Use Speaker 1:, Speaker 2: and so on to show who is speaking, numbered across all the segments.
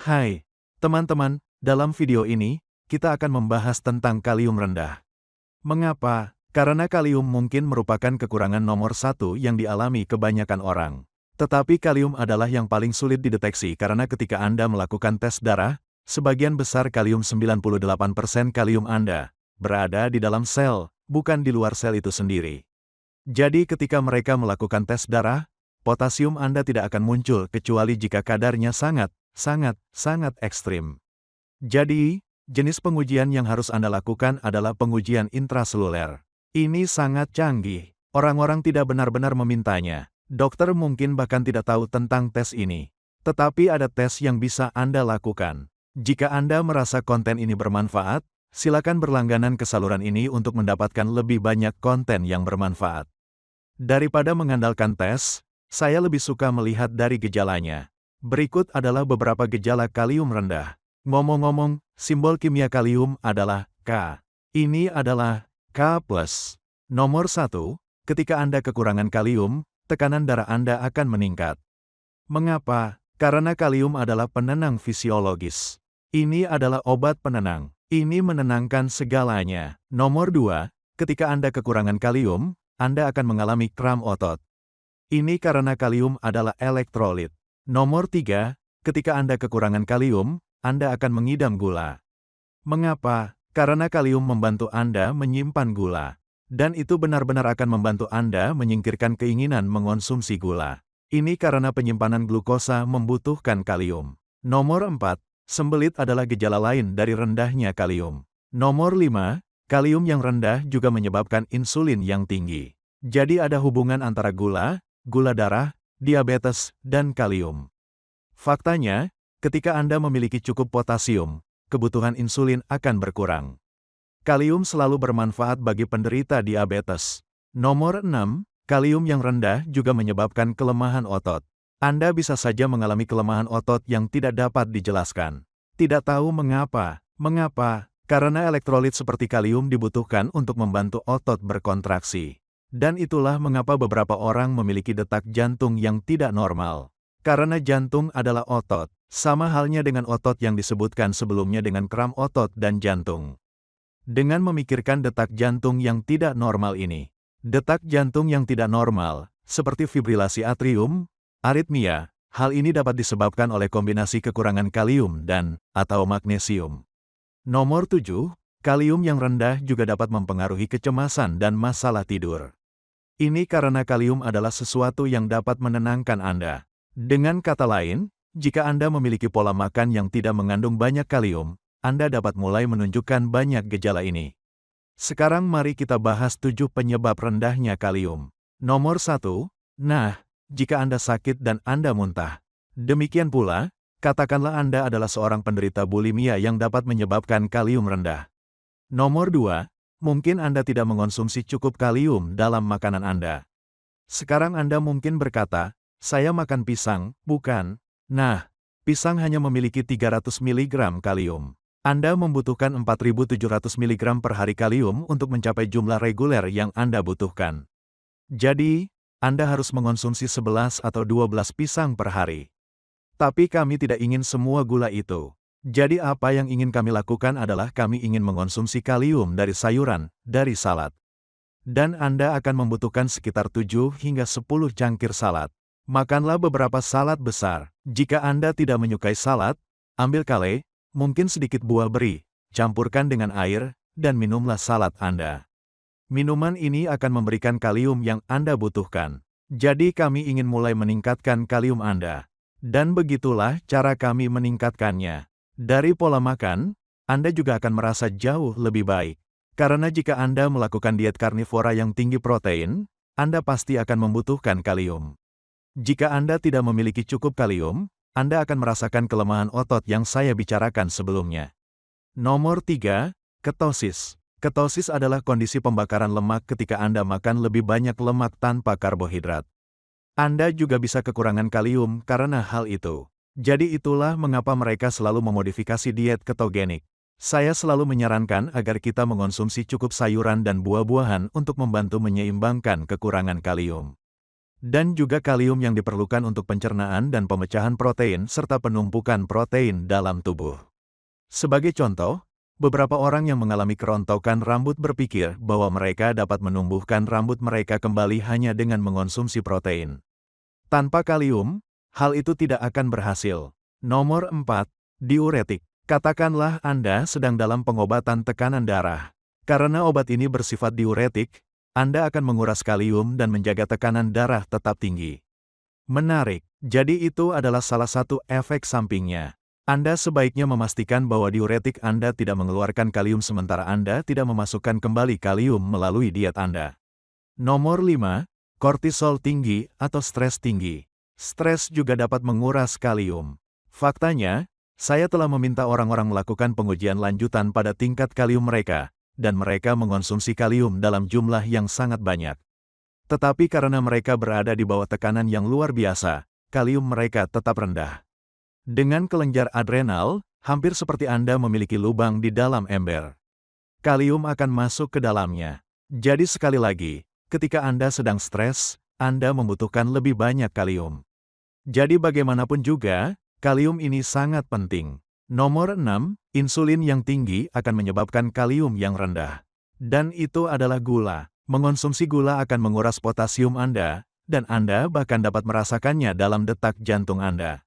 Speaker 1: Hai, teman-teman, dalam video ini, kita akan membahas tentang kalium rendah. Mengapa? Karena kalium mungkin merupakan kekurangan nomor satu yang dialami kebanyakan orang. Tetapi kalium adalah yang paling sulit dideteksi karena ketika Anda melakukan tes darah, sebagian besar kalium 98% kalium Anda berada di dalam sel, bukan di luar sel itu sendiri. Jadi ketika mereka melakukan tes darah, potasium Anda tidak akan muncul kecuali jika kadarnya sangat ekstrim. Jadi, jenis pengujian yang harus Anda lakukan adalah pengujian intraseluler. Ini sangat canggih. Orang-orang tidak benar-benar memintanya. Dokter mungkin bahkan tidak tahu tentang tes ini. Tetapi ada tes yang bisa Anda lakukan. Jika Anda merasa konten ini bermanfaat, silakan berlangganan ke saluran ini untuk mendapatkan lebih banyak konten yang bermanfaat. Daripada mengandalkan tes, saya lebih suka melihat dari gejalanya. Berikut adalah beberapa gejala kalium rendah. Ngomong-ngomong, simbol kimia kalium adalah K. Ini adalah K+. Nomor 1, ketika Anda kekurangan kalium, tekanan darah Anda akan meningkat. Mengapa? Karena kalium adalah penenang fisiologis. Ini adalah obat penenang. Ini menenangkan segalanya. Nomor 2, ketika Anda kekurangan kalium, Anda akan mengalami kram otot. Ini karena kalium adalah elektrolit. Nomor 3, ketika Anda kekurangan kalium, Anda akan mengidam gula. Mengapa? Karena kalium membantu Anda menyimpan gula. Dan itu benar-benar akan membantu Anda menyingkirkan keinginan mengonsumsi gula. Ini karena penyimpanan glukosa membutuhkan kalium. Nomor 4, sembelit adalah gejala lain dari rendahnya kalium. Nomor 5, kalium yang rendah juga menyebabkan insulin yang tinggi. Jadi ada hubungan antara gula darah, diabetes, dan kalium. Faktanya, ketika Anda memiliki cukup potasium, kebutuhan insulin akan berkurang. Kalium selalu bermanfaat bagi penderita diabetes. Nomor 6, kalium yang rendah juga menyebabkan kelemahan otot. Anda bisa saja mengalami kelemahan otot yang tidak dapat dijelaskan. Tidak tahu mengapa. Mengapa? Karena elektrolit seperti kalium dibutuhkan untuk membantu otot berkontraksi. Dan itulah mengapa beberapa orang memiliki detak jantung yang tidak normal. Karena jantung adalah otot, sama halnya dengan otot yang disebutkan sebelumnya dengan kram otot dan jantung. Dengan memikirkan detak jantung yang tidak normal ini, detak jantung yang tidak normal, seperti fibrilasi atrium, aritmia, hal ini dapat disebabkan oleh kombinasi kekurangan kalium dan/atau magnesium. Nomor 7, kalium yang rendah juga dapat mempengaruhi kecemasan dan masalah tidur. Ini karena kalium adalah sesuatu yang dapat menenangkan Anda. Dengan kata lain, jika Anda memiliki pola makan yang tidak mengandung banyak kalium, Anda dapat mulai menunjukkan banyak gejala ini. Sekarang mari kita bahas 7 penyebab rendahnya kalium. Nomor 1, jika Anda sakit dan Anda muntah. Demikian pula, katakanlah Anda adalah seorang penderita bulimia yang dapat menyebabkan kalium rendah. Nomor 2, mungkin Anda tidak mengonsumsi cukup kalium dalam makanan Anda. Sekarang Anda mungkin berkata, saya makan pisang, bukan? Nah, pisang hanya memiliki 300 mg kalium. Anda membutuhkan 4.700 mg per hari kalium untuk mencapai jumlah reguler yang Anda butuhkan. Jadi, Anda harus mengonsumsi 11 atau 12 pisang per hari. Tapi kami tidak ingin semua gula itu. Jadi apa yang ingin kami lakukan adalah kami ingin mengonsumsi kalium dari sayuran, dari salad. Dan Anda akan membutuhkan sekitar 7 hingga 10 cangkir salad. Makanlah beberapa salad besar. Jika Anda tidak menyukai salad, ambil kale, mungkin sedikit buah beri, campurkan dengan air, dan minumlah salad Anda. Minuman ini akan memberikan kalium yang Anda butuhkan. Jadi kami ingin mulai meningkatkan kalium Anda. Dan begitulah cara kami meningkatkannya. Dari pola makan, Anda juga akan merasa jauh lebih baik. Karena jika Anda melakukan diet karnivora yang tinggi protein, Anda pasti akan membutuhkan kalium. Jika Anda tidak memiliki cukup kalium, Anda akan merasakan kelemahan otot yang saya bicarakan sebelumnya. Nomor 3, ketosis. Ketosis adalah kondisi pembakaran lemak ketika Anda makan lebih banyak lemak tanpa karbohidrat. Anda juga bisa kekurangan kalium karena hal itu. Jadi itulah mengapa mereka selalu memodifikasi diet ketogenik. Saya selalu menyarankan agar kita mengonsumsi cukup sayuran dan buah-buahan untuk membantu menyeimbangkan kekurangan kalium. dan juga kalium yang diperlukan untuk pencernaan dan pemecahan protein serta penumpukan protein dalam tubuh. Sebagai contoh, beberapa orang yang mengalami kerontokan rambut berpikir bahwa mereka dapat menumbuhkan rambut mereka kembali hanya dengan mengonsumsi protein. Tanpa kalium, hal itu tidak akan berhasil. Nomor 4. Diuretik. Katakanlah Anda sedang dalam pengobatan tekanan darah. Karena obat ini bersifat diuretik, Anda akan menguras kalium dan menjaga tekanan darah tetap tinggi. Menarik, jadi itu adalah salah satu efek sampingnya. Anda sebaiknya memastikan bahwa diuretik Anda tidak mengeluarkan kalium sementara Anda tidak memasukkan kembali kalium melalui diet Anda. Nomor 5. Kortisol tinggi atau stres tinggi. Stres juga dapat menguras kalium. Faktanya, saya telah meminta orang-orang melakukan pengujian lanjutan pada tingkat kalium mereka, dan mereka mengonsumsi kalium dalam jumlah yang sangat banyak. Tetapi karena mereka berada di bawah tekanan yang luar biasa, kalium mereka tetap rendah. Dengan kelenjar adrenal, hampir seperti Anda memiliki lubang di dalam ember. Kalium akan masuk ke dalamnya. Jadi sekali lagi, ketika Anda sedang stres, Anda membutuhkan lebih banyak kalium. Jadi bagaimanapun juga, kalium ini sangat penting. Nomor 6, insulin yang tinggi akan menyebabkan kalium yang rendah. Dan itu adalah gula. Mengonsumsi gula akan menguras potasium Anda, dan Anda bahkan dapat merasakannya dalam detak jantung Anda.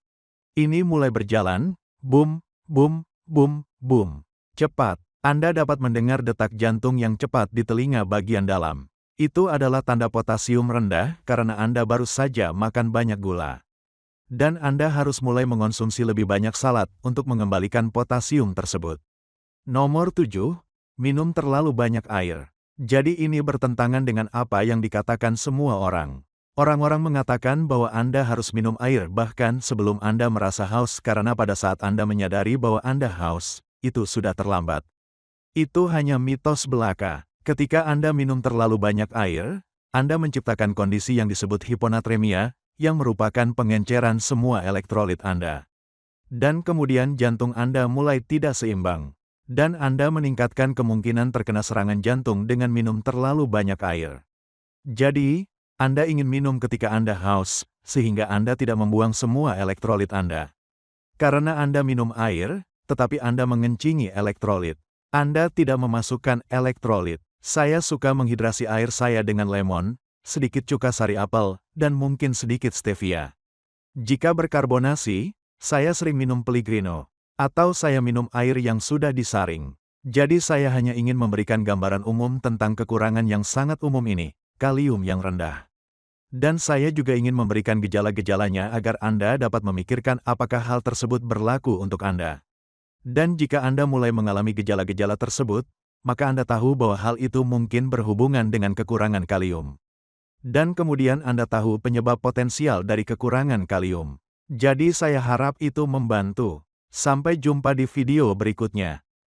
Speaker 1: Ini mulai berjalan, boom, boom, boom, boom. Cepat. Anda dapat mendengar detak jantung yang cepat di telinga bagian dalam. Itu adalah tanda potasium rendah karena Anda baru saja makan banyak gula. Dan Anda harus mulai mengonsumsi lebih banyak salad untuk mengembalikan potasium tersebut. Nomor 7. Minum terlalu banyak air. Jadi ini bertentangan dengan apa yang dikatakan semua orang. Orang-orang mengatakan bahwa Anda harus minum air bahkan sebelum Anda merasa haus karena pada saat Anda menyadari bahwa Anda haus, itu sudah terlambat. Itu hanya mitos belaka. Ketika Anda minum terlalu banyak air, Anda menciptakan kondisi yang disebut hiponatremia, yang merupakan pengenceran semua elektrolit Anda. Dan kemudian jantung Anda mulai tidak seimbang. Dan Anda meningkatkan kemungkinan terkena serangan jantung dengan minum terlalu banyak air. Jadi, Anda ingin minum ketika Anda haus, sehingga Anda tidak membuang semua elektrolit Anda. Karena Anda minum air, tetapi Anda mengencingi elektrolit. Anda tidak memasukkan elektrolit. Saya suka menghidrasi air saya dengan lemon, sedikit cuka sari apel, dan mungkin sedikit stevia. Jika berkarbonasi, saya sering minum Pellegrino, atau saya minum air yang sudah disaring. Jadi saya hanya ingin memberikan gambaran umum tentang kekurangan yang sangat umum ini, kalium yang rendah. Dan saya juga ingin memberikan gejala-gejalanya agar Anda dapat memikirkan apakah hal tersebut berlaku untuk Anda. Dan jika Anda mulai mengalami gejala-gejala tersebut, maka Anda tahu bahwa hal itu mungkin berhubungan dengan kekurangan kalium. Dan kemudian Anda tahu penyebab potensial dari kekurangan kalium. Jadi saya harap itu membantu. Sampai jumpa di video berikutnya.